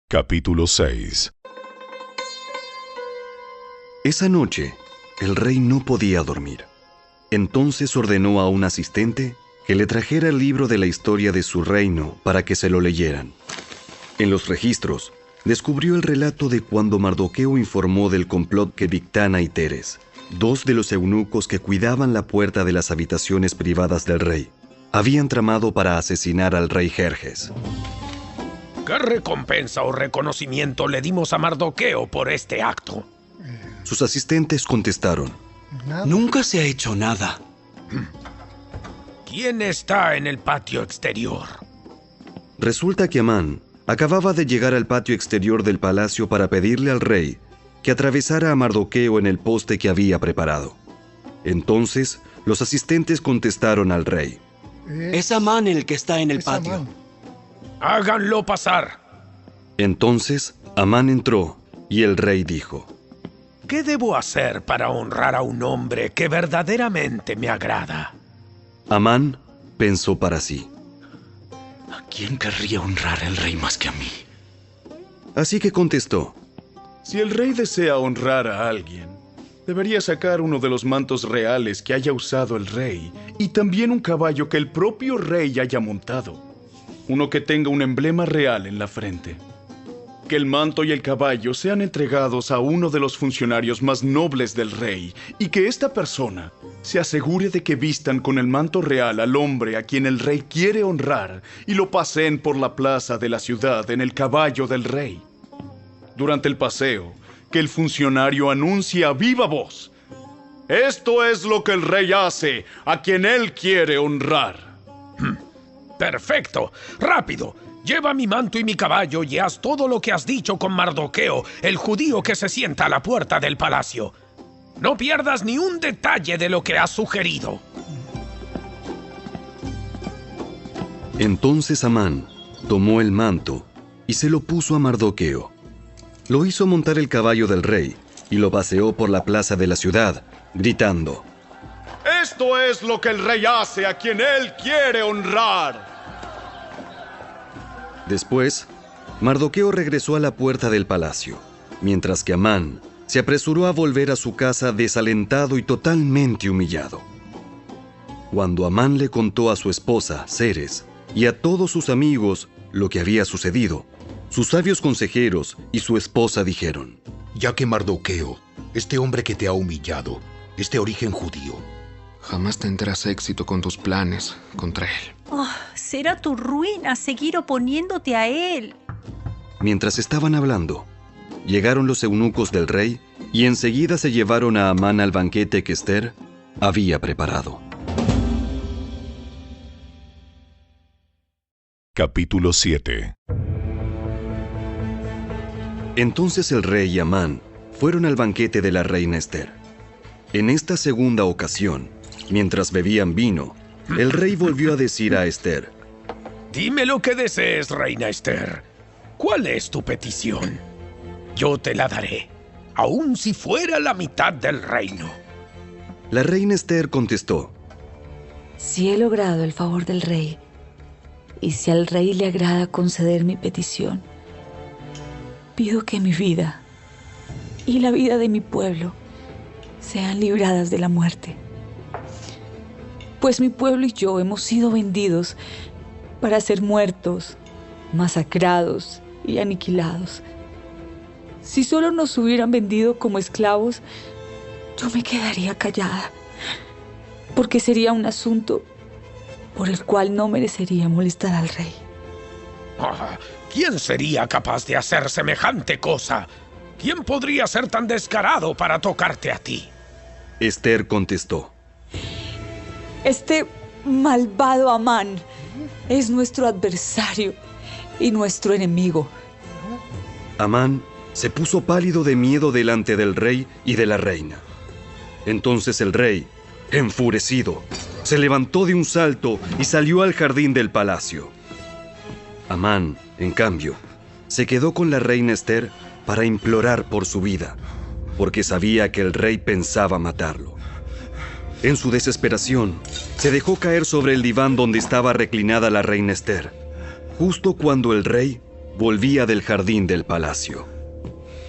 Capítulo 6. Esa noche, el rey no podía dormir. Entonces ordenó a un asistente que le trajera el libro de la historia de su reino para que se lo leyeran. En los registros, descubrió el relato de cuando Mardoqueo informó del complot que Bigtana y Teres, dos de los eunucos que cuidaban la puerta de las habitaciones privadas del rey, habían tramado para asesinar al rey Jerjes. ¿Qué recompensa o reconocimiento le dimos a Mardoqueo por este acto? Sus asistentes contestaron: Nunca se ha hecho nada. ¿Quién está en el patio exterior? Resulta que Amán acababa de llegar al patio exterior del palacio para pedirle al rey que atravesara a Mardoqueo en el poste que había preparado. Entonces, los asistentes contestaron al rey: Es Amán el que está en el patio. Háganlo pasar. Entonces, Amán entró y el rey dijo: ¿Qué debo hacer para honrar a un hombre que verdaderamente me agrada? Amán pensó para sí: ¿A quién querría honrar el rey más que a mí? Así que contestó: Si el rey desea honrar a alguien, debería sacar uno de los mantos reales que haya usado el rey y también un caballo que el propio rey haya montado. Uno que tenga un emblema real en la frente. Que el manto y el caballo sean entregados a uno de los funcionarios más nobles del rey y que esta persona se asegure de que vistan con el manto real al hombre a quien el rey quiere honrar y lo paseen por la plaza de la ciudad en el caballo del rey. Durante el paseo, que el funcionario anuncie a viva voz: esto es lo que el rey hace a quien él quiere honrar. ¡Perfecto! ¡Rápido! Lleva mi manto y mi caballo y haz todo lo que has dicho con Mardoqueo, el judío que se sienta a la puerta del palacio. No pierdas ni un detalle de lo que has sugerido. Entonces Amán tomó el manto y se lo puso a Mardoqueo. Lo hizo montar el caballo del rey y lo paseó por la plaza de la ciudad, gritando: Esto es lo que el rey hace a quien él quiere honrar. Después, Mardoqueo regresó a la puerta del palacio, mientras que Amán se apresuró a volver a su casa desalentado y totalmente humillado. Cuando Amán le contó a su esposa, Ceres, y a todos sus amigos lo que había sucedido, sus sabios consejeros y su esposa dijeron: Ya que Mardoqueo, este hombre que te ha humillado, es de origen judío, jamás tendrás éxito con tus planes contra él. Será tu ruina seguir oponiéndote a él. Mientras estaban hablando, llegaron los eunucos del rey y enseguida se llevaron a Amán al banquete que Ester había preparado. Capítulo 7. Entonces el rey y Amán fueron al banquete de la reina Ester. En esta segunda ocasión, mientras bebían vino, el rey volvió a decir a Ester: Dime lo que desees, reina Ester. ¿Cuál es tu petición? Yo te la daré, aun si fuera la mitad del reino. La reina Ester contestó: Si he logrado el favor del rey, y si al rey le agrada conceder mi petición, pido que mi vida y la vida de mi pueblo sean libradas de la muerte. Pues mi pueblo y yo hemos sido vendidos para ser muertos, masacrados y aniquilados. Si solo nos hubieran vendido como esclavos, yo me quedaría callada, porque sería un asunto por el cual no merecería molestar al rey. ¿Quién sería capaz de hacer semejante cosa? ¿Quién podría ser tan descarado para tocarte a ti? Ester contestó: Este malvado Amán es nuestro adversario y nuestro enemigo. Amán se puso pálido de miedo delante del rey y de la reina. Entonces el rey, enfurecido, se levantó de un salto y salió al jardín del palacio. Amán, en cambio, se quedó con la reina Ester para implorar por su vida, porque sabía que el rey pensaba matarlo. En su desesperación, se dejó caer sobre el diván donde estaba reclinada la reina Ester, justo cuando el rey volvía del jardín del palacio.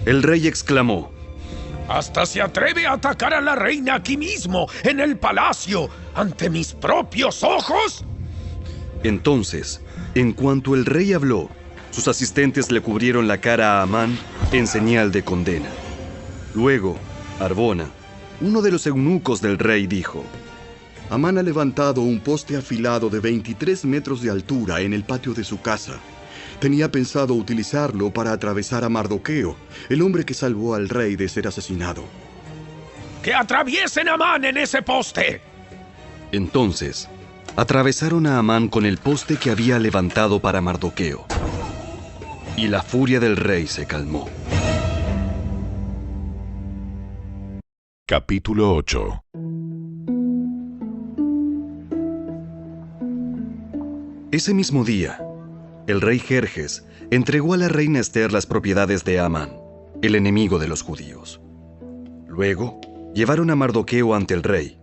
El rey exclamó: ¡Hasta se atreve a atacar a la reina aquí mismo, en el palacio, ante mis propios ojos! Entonces, en cuanto el rey habló, sus asistentes le cubrieron la cara a Amán en señal de condena. Luego, Harbona, uno de los eunucos del rey, dijo: Amán ha levantado un poste afilado de 23 metros de altura en el patio de su casa. Tenía pensado utilizarlo para atravesar a Mardoqueo, el hombre que salvó al rey de ser asesinado. ¡Que atraviesen a Amán en ese poste! Entonces, atravesaron a Amán con el poste que había levantado para Mardoqueo. Y la furia del rey se calmó. Capítulo 8. Ese mismo día, el rey Jerjes entregó a la reina Ester las propiedades de Amán, el enemigo de los judíos. Luego, llevaron a Mardoqueo ante el rey,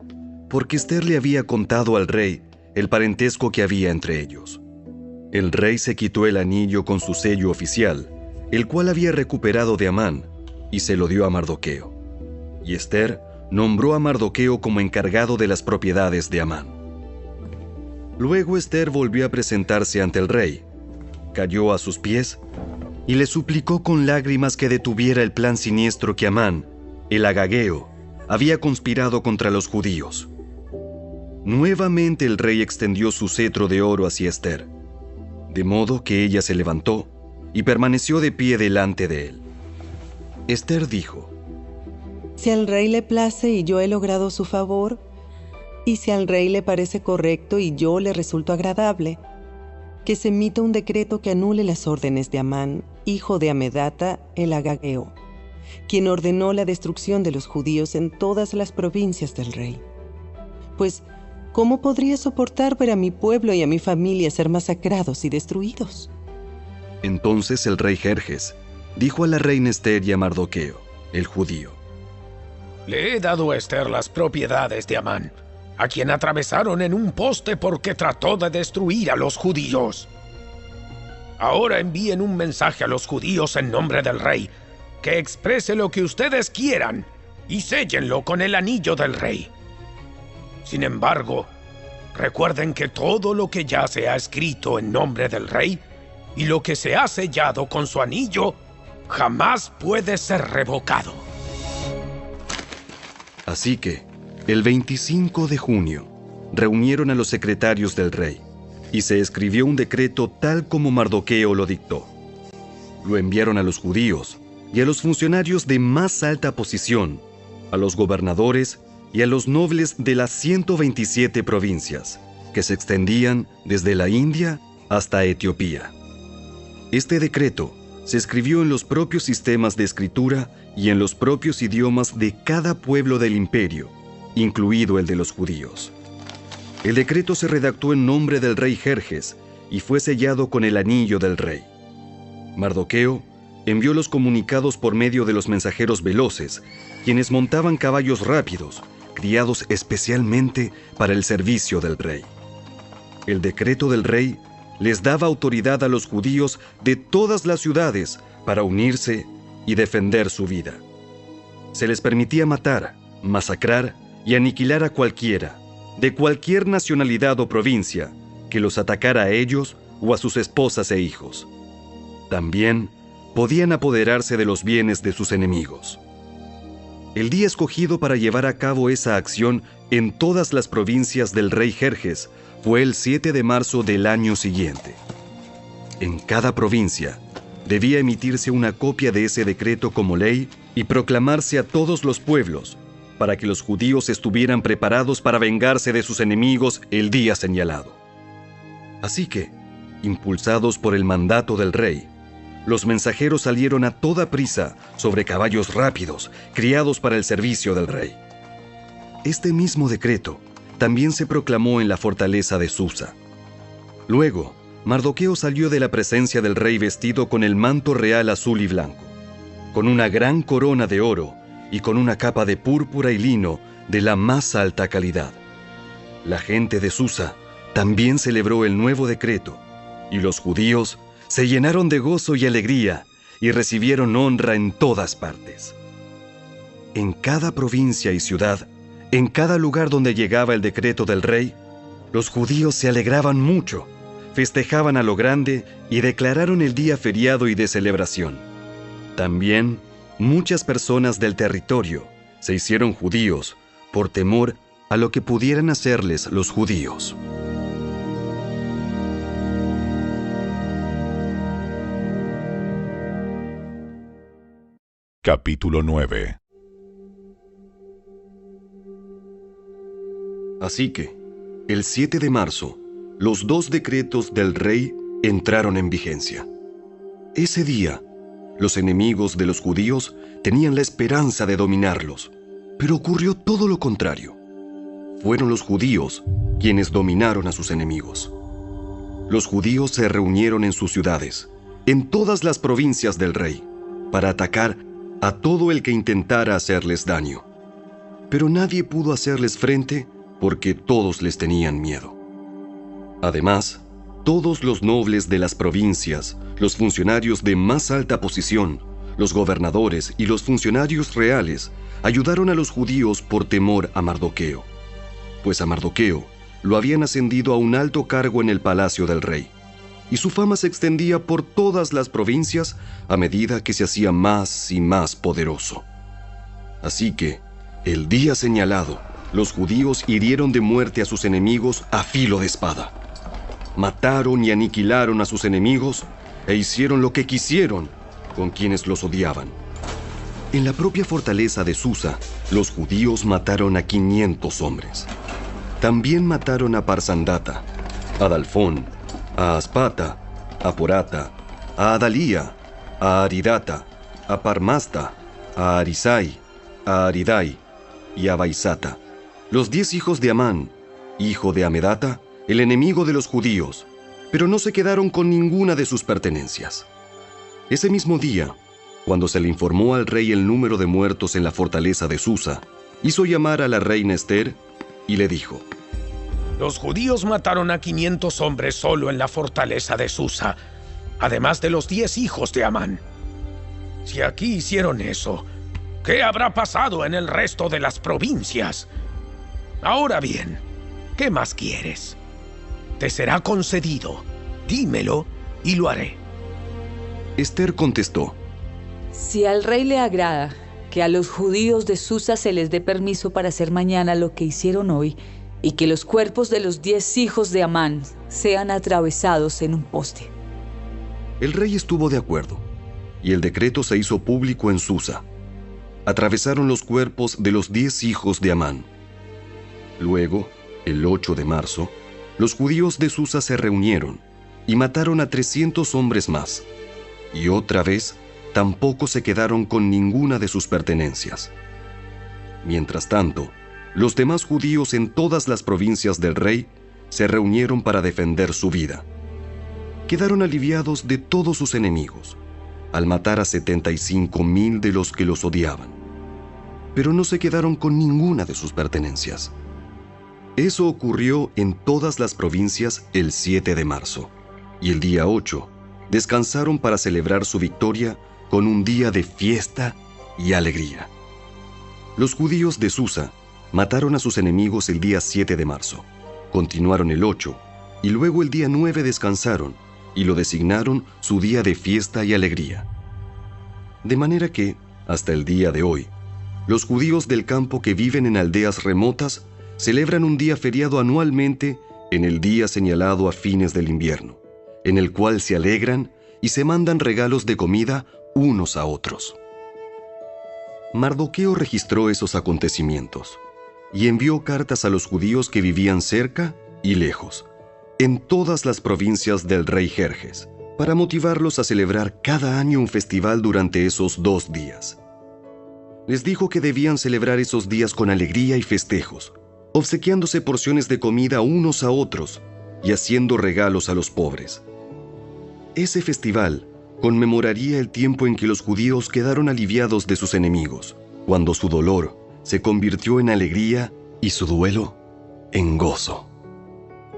porque Ester le había contado al rey el parentesco que había entre ellos. El rey se quitó el anillo con su sello oficial, el cual había recuperado de Amán, y se lo dio a Mardoqueo. Y Ester nombró a Mardoqueo como encargado de las propiedades de Amán. Luego Ester volvió a presentarse ante el rey, cayó a sus pies y le suplicó con lágrimas que detuviera el plan siniestro que Amán, el agageo, había conspirado contra los judíos. Nuevamente el rey extendió su cetro de oro hacia Ester, de modo que ella se levantó y permaneció de pie delante de él. Ester dijo: Si al rey le place y yo he logrado su favor, y si al rey le parece correcto y yo le resulto agradable, que se emita un decreto que anule las órdenes de Amán, hijo de Amedata, el agageo, quien ordenó la destrucción de los judíos en todas las provincias del rey. Pues, ¿cómo podría soportar ver a mi pueblo y a mi familia ser masacrados y destruidos? Entonces el rey Jerjes dijo a la reina Ester y a Mardoqueo, el judío: Le he dado a Ester las propiedades de Amán, a quien atravesaron en un poste porque trató de destruir a los judíos. Ahora envíen un mensaje a los judíos en nombre del rey, que exprese lo que ustedes quieran, y séllenlo con el anillo del rey. Sin embargo, recuerden que todo lo que ya se ha escrito en nombre del rey, y lo que se ha sellado con su anillo, jamás puede ser revocado. Así que, el 25 de junio, reunieron a los secretarios del rey, y se escribió un decreto tal como Mardoqueo lo dictó. Lo enviaron a los judíos y a los funcionarios de más alta posición, a los gobernadores y a los nobles de las 127 provincias, que se extendían desde la India hasta Etiopía. Este decreto se escribió en los propios sistemas de escritura y en los propios idiomas de cada pueblo del imperio, incluido el de los judíos. El decreto se redactó en nombre del rey Jerjes y fue sellado con el anillo del rey. Mardoqueo envió los comunicados por medio de los mensajeros veloces, quienes montaban caballos rápidos, criados especialmente para el servicio del rey. El decreto del rey les daba autoridad a los judíos de todas las ciudades para unirse y defender su vida. Se les permitía matar, masacrar y aniquilar a cualquiera, de cualquier nacionalidad o provincia, que los atacara a ellos o a sus esposas e hijos. También podían apoderarse de los bienes de sus enemigos. El día escogido para llevar a cabo esa acción en todas las provincias del rey Jerjes fue el 7 de marzo del año siguiente. En cada provincia debía emitirse una copia de ese decreto como ley y proclamarse a todos los pueblos, para que los judíos estuvieran preparados para vengarse de sus enemigos el día señalado. Así que, impulsados por el mandato del rey, los mensajeros salieron a toda prisa sobre caballos rápidos, criados para el servicio del rey. Este mismo decreto también se proclamó en la fortaleza de Susa. Luego, Mardoqueo salió de la presencia del rey vestido con el manto real azul y blanco, con una gran corona de oro y con una capa de púrpura y lino de la más alta calidad. La gente de Susa también celebró el nuevo decreto, y los judíos se llenaron de gozo y alegría y recibieron honra en todas partes. En cada provincia y ciudad, en cada lugar donde llegaba el decreto del rey, los judíos se alegraban mucho, festejaban a lo grande y declararon el día feriado y de celebración. También muchas personas del territorio se hicieron judíos por temor a lo que pudieran hacerles los judíos. Capítulo 9. Así que, el 7 de marzo, los 2 decretos del rey entraron en vigencia. Ese día, los enemigos de los judíos tenían la esperanza de dominarlos, pero ocurrió todo lo contrario. Fueron los judíos quienes dominaron a sus enemigos. Los judíos se reunieron en sus ciudades, en todas las provincias del rey, para atacar a todo el que intentara hacerles daño. Pero nadie pudo hacerles frente porque todos les tenían miedo. Además, todos los nobles de las provincias, los funcionarios de más alta posición, los gobernadores y los funcionarios reales ayudaron a los judíos por temor a Mardoqueo, pues a Mardoqueo lo habían ascendido a un alto cargo en el palacio del rey, y su fama se extendía por todas las provincias a medida que se hacía más y más poderoso. Así que, el día señalado, los judíos hirieron de muerte a sus enemigos a filo de espada. Mataron y aniquilaron a sus enemigos e hicieron lo que quisieron con quienes los odiaban. En la propia fortaleza de Susa, los judíos mataron a 500 hombres. También mataron a Parsandata, a Dalfón, a Aspata, a Porata, a Adalía, a Aridata, a Parmasta, a Arisai, a Aridai y a Baisata, los 10 hijos de Amán, hijo de Amedata, el enemigo de los judíos, pero no se quedaron con ninguna de sus pertenencias. Ese mismo día, cuando se le informó al rey el número de muertos en la fortaleza de Susa, hizo llamar a la reina Ester y le dijo: Los judíos mataron a 500 hombres solo en la fortaleza de Susa, además de los 10 hijos de Amán. Si aquí hicieron eso, ¿qué habrá pasado en el resto de las provincias? Ahora bien, ¿qué más quieres? Te será concedido. Dímelo y lo haré. Ester contestó: Si al rey le agrada que a los judíos de Susa se les dé permiso para hacer mañana lo que hicieron hoy, y que los cuerpos de los 10 hijos de Amán sean atravesados en un poste. El rey estuvo de acuerdo, y el decreto se hizo público en Susa. Atravesaron los cuerpos de los 10 hijos de Amán. Luego, el 8 de marzo, los judíos de Susa se reunieron y mataron a 300 hombres más, y otra vez tampoco se quedaron con ninguna de sus pertenencias. Mientras tanto, los demás judíos en todas las provincias del rey se reunieron para defender su vida. Quedaron aliviados de todos sus enemigos, al matar a 75,000 de los que los odiaban. Pero no se quedaron con ninguna de sus pertenencias. Eso ocurrió en todas las provincias el 7 de marzo, y el día 8 descansaron para celebrar su victoria con un día de fiesta y alegría. Los judíos de Susa mataron a sus enemigos el día 7 de marzo, continuaron el 8, y luego el día 9 descansaron, y lo designaron su día de fiesta y alegría. De manera que, hasta el día de hoy, los judíos del campo que viven en aldeas remotas celebran un día feriado anualmente en el día señalado a fines del invierno, en el cual se alegran y se mandan regalos de comida unos a otros. Mardoqueo registró esos acontecimientos y envió cartas a los judíos que vivían cerca y lejos, en todas las provincias del rey Jerjes, para motivarlos a celebrar cada año un festival durante esos 2 días. Les dijo que debían celebrar esos días con alegría y festejos, obsequiándose porciones de comida unos a otros y haciendo regalos a los pobres. Ese festival conmemoraría el tiempo en que los judíos quedaron aliviados de sus enemigos, cuando su dolor se convirtió en alegría y su duelo en gozo.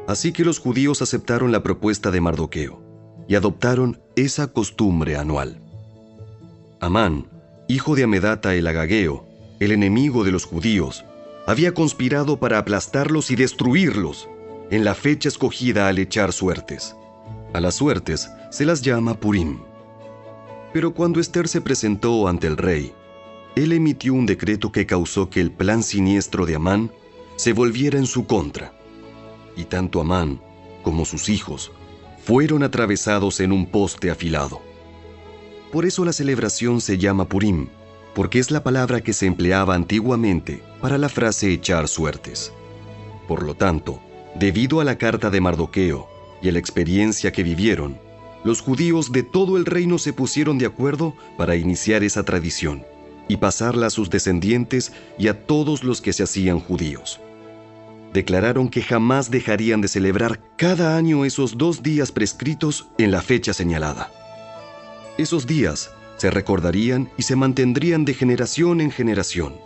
Así que los judíos aceptaron la propuesta de Mardoqueo y adoptaron esa costumbre anual. Amán, hijo de Amedata el Agageo, el enemigo de los judíos, había conspirado para aplastarlos y destruirlos en la fecha escogida al echar suertes. A las suertes se las llama Purim. Pero cuando Ester se presentó ante el rey, él emitió un decreto que causó que el plan siniestro de Amán se volviera en su contra. Y tanto Amán como sus hijos fueron atravesados en un poste afilado. Por eso la celebración se llama Purim, porque es la palabra que se empleaba antiguamente para la frase echar suertes. Por lo tanto, debido a la carta de Mardoqueo y a la experiencia que vivieron, los judíos de todo el reino se pusieron de acuerdo para iniciar esa tradición y pasarla a sus descendientes y a todos los que se hacían judíos. Declararon que jamás dejarían de celebrar cada año esos 2 días prescritos en la fecha señalada. Esos días se recordarían y se mantendrían de generación en generación,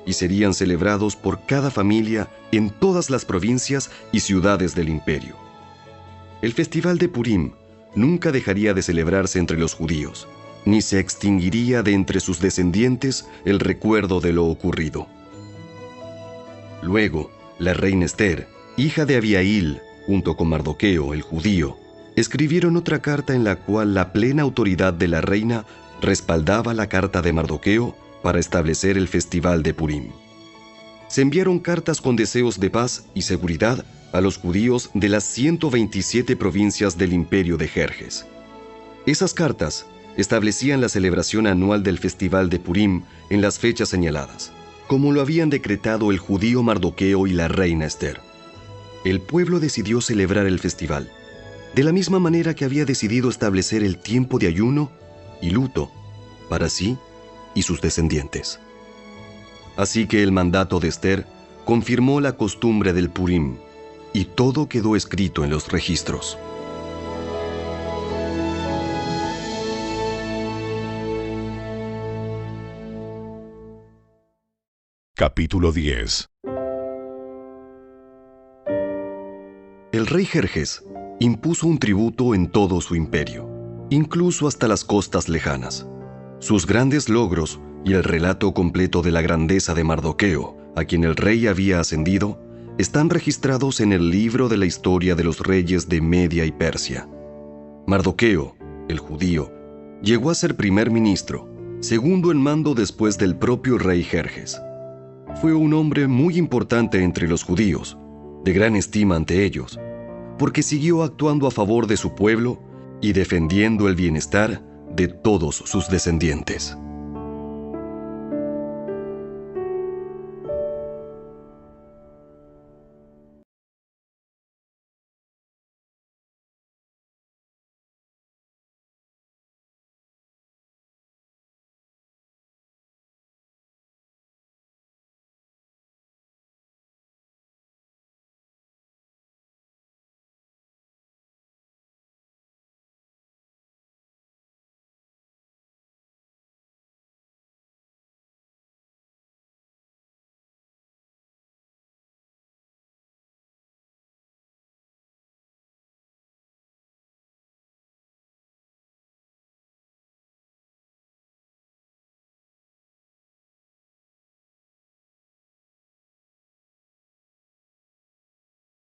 y serían celebrados por cada familia en todas las provincias y ciudades del imperio. El festival de Purim nunca dejaría de celebrarse entre los judíos, ni se extinguiría de entre sus descendientes el recuerdo de lo ocurrido. Luego, la reina Ester, hija de Abihail, junto con Mardoqueo, el judío, escribieron otra carta en la cual la plena autoridad de la reina respaldaba la carta de Mardoqueo para establecer el festival de Purim. Se enviaron cartas con deseos de paz y seguridad a los judíos de las 127 provincias del imperio de Jerjes. Esas cartas establecían la celebración anual del festival de Purim en las fechas señaladas, como lo habían decretado el judío Mardoqueo y la reina Ester. El pueblo decidió celebrar el festival, de la misma manera que había decidido establecer el tiempo de ayuno y luto para sí y sus descendientes. Así que el mandato de Ester confirmó la costumbre del Purim, y todo quedó escrito en los registros. Capítulo 10. El rey Jerjes impuso un tributo en todo su imperio, incluso hasta las costas lejanas. Sus grandes logros y el relato completo de la grandeza de Mardoqueo, a quien el rey había ascendido, están registrados en el libro de la historia de los reyes de Media y Persia. Mardoqueo, el judío, llegó a ser primer ministro, segundo en mando después del propio rey Jerjes. Fue un hombre muy importante entre los judíos, de gran estima ante ellos, porque siguió actuando a favor de su pueblo y defendiendo el bienestar de todos sus descendientes.